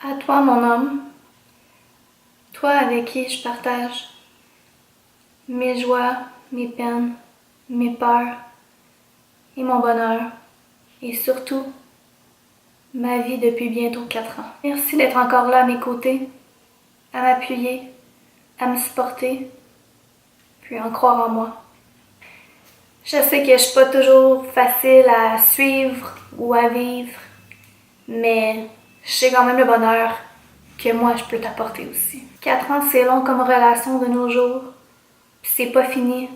À toi, mon homme, toi avec qui je partage mes joies, mes peines, mes peurs et mon bonheur, et surtout ma vie depuis bientôt 4 ans. Merci d'être encore là à mes côtés, à m'appuyer, à me supporter, puis à en croire en moi. Je sais que je suis pas toujours facile à suivre ou à vivre, mais je sais quand même le bonheur que moi je peux t'apporter aussi. 4 ans, c'est long comme relation de nos jours, puis c'est pas fini.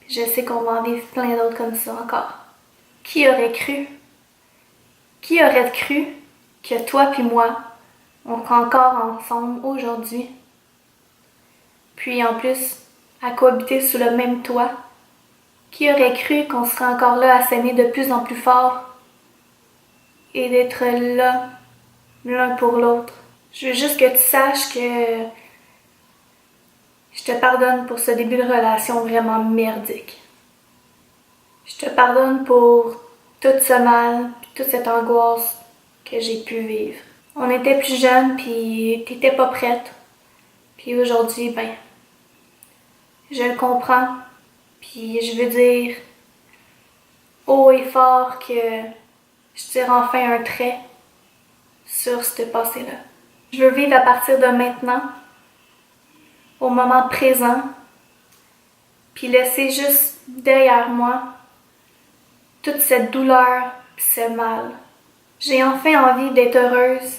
Je sais qu'on va en vivre plein d'autres comme ça encore. Qui aurait cru? Qui aurait cru que toi puis moi, on sera encore ensemble aujourd'hui? Puis en plus, à cohabiter sous le même toit. Qui aurait cru qu'on serait encore là à s'aimer de plus en plus fort et d'être là l'un pour l'autre? Je veux juste que tu saches que je te pardonne pour ce début de relation vraiment merdique. Je te pardonne pour tout ce mal, toute cette angoisse que j'ai pu vivre. On était plus jeunes, puis t'étais pas prête. Puis aujourd'hui, ben, je le comprends. Puis je veux dire haut et fort que je tire enfin un trait sur ce passé-là. Je veux vivre à partir de maintenant, au moment présent, puis laisser juste derrière moi toute cette douleur pis ce mal. J'ai enfin envie d'être heureuse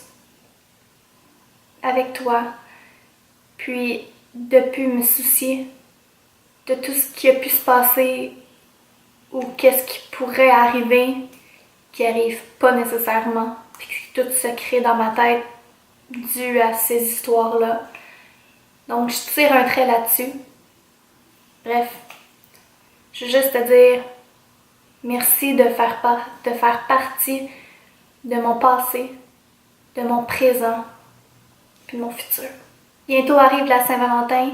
avec toi, puis de plus me soucier de tout ce qui a pu se passer ou qu'est-ce qui pourrait arriver qui arrive pas nécessairement, puis que tout se crée dans ma tête dû à ces histoires-là. Donc je tire un trait là-dessus. Bref, je veux juste te dire merci de faire partie de mon passé, de mon présent, puis mon futur. Bientôt arrive la Saint-Valentin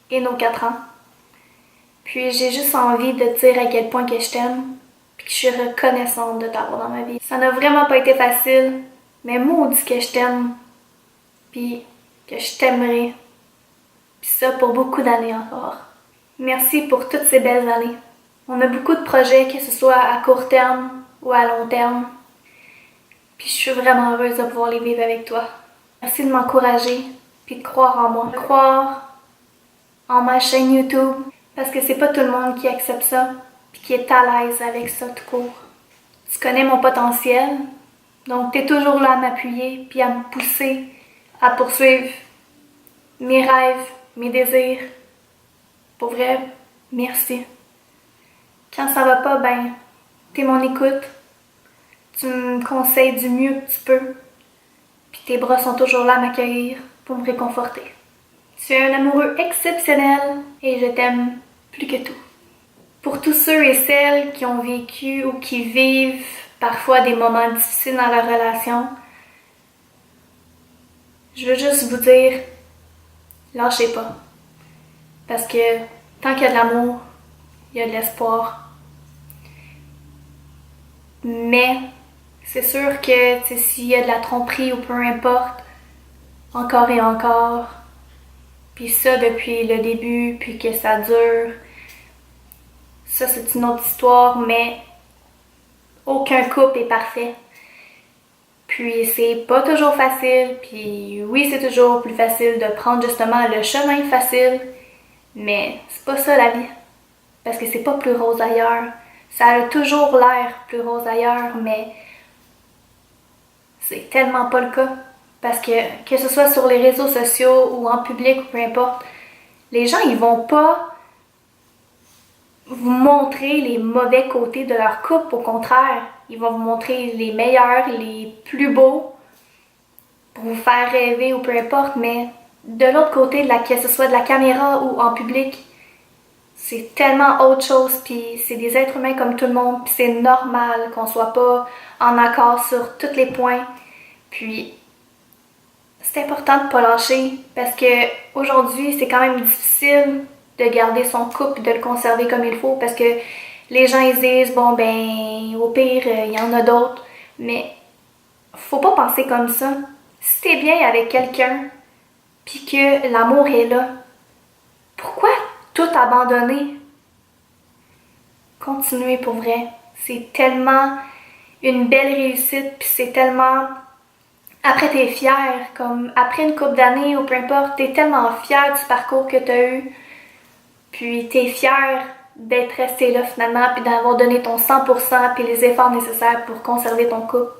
et nos 4 ans. Puis j'ai juste envie de te dire à quel point que je t'aime, puis que je suis reconnaissante de t'avoir dans ma vie. Ça n'a vraiment pas été facile, mais maudit que je t'aime, puis que je t'aimerai, puis ça pour beaucoup d'années encore. Merci pour toutes ces belles années. On a beaucoup de projets, que ce soit à court terme ou à long terme, puis je suis vraiment heureuse de pouvoir les vivre avec toi. Merci de m'encourager, puis de croire en moi. De croire en ma chaîne YouTube, parce que c'est pas tout le monde qui accepte ça, puis qui est à l'aise avec ça tout court. Tu connais mon potentiel, donc t'es toujours là à m'appuyer, puis à me pousser à poursuivre mes rêves, mes désirs. Pour vrai, merci. Quand ça va pas, ben, t'es mon écoute. Tu me conseilles du mieux que tu peux. Puis tes bras sont toujours là à m'accueillir pour me réconforter. Tu es un amoureux exceptionnel et je t'aime plus que tout. Pour tous ceux et celles qui ont vécu ou qui vivent parfois des moments difficiles dans leur relation, je veux juste vous dire, lâchez pas. Parce que tant qu'il y a de l'amour, il y a de l'espoir. Mais c'est sûr que s'il y a de la tromperie ou peu importe, encore et encore, puis ça depuis le début, puis que ça dure, ça c'est une autre histoire, mais aucun couple est parfait. Puis c'est pas toujours facile, puis oui c'est toujours plus facile de prendre justement le chemin facile, mais c'est pas ça la vie, parce que c'est pas plus rose ailleurs. Ça a toujours l'air plus rose ailleurs, mais c'est tellement pas le cas. Parce que ce soit sur les réseaux sociaux ou en public ou peu importe, les gens ils vont pas vous montrer les mauvais côtés de leur couple, au contraire. Ils vont vous montrer les meilleurs, les plus beaux, pour vous faire rêver ou peu importe, mais de l'autre côté, que ce soit de la caméra ou en public, c'est tellement autre chose, puis c'est des êtres humains comme tout le monde, puis c'est normal qu'on soit pas en accord sur tous les points. Puis c'est important de pas lâcher, parce que aujourd'hui c'est quand même difficile de garder son couple et de le conserver comme il faut, parce que les gens ils disent bon ben au pire il y en a d'autres, mais faut pas penser comme ça. Si t'es bien avec quelqu'un, puis que l'amour est là, pourquoi tout abandonner? Continuez pour vrai. C'est tellement une belle réussite, puis c'est tellement... Après, t'es fier, comme après une couple d'années ou peu importe, t'es tellement fier du parcours que t'as eu, puis t'es fier d'être resté là finalement, puis d'avoir donné ton 100%, puis les efforts nécessaires pour conserver ton couple.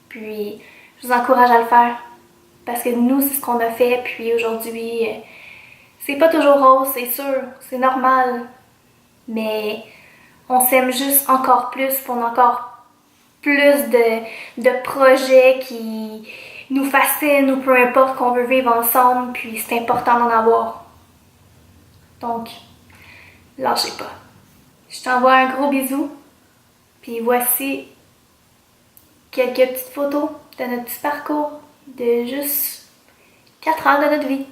Puis, je vous encourage à le faire, parce que nous, c'est ce qu'on a fait, puis aujourd'hui, c'est pas toujours rose, c'est sûr, c'est normal, mais on s'aime juste encore plus, pour encore plus de projets qui nous fascinent ou peu importe qu'on veut vivre ensemble, puis c'est important d'en avoir. Donc, lâchez pas. Je t'envoie un gros bisou, puis voici quelques petites photos de notre petit parcours de juste 4 ans de notre vie.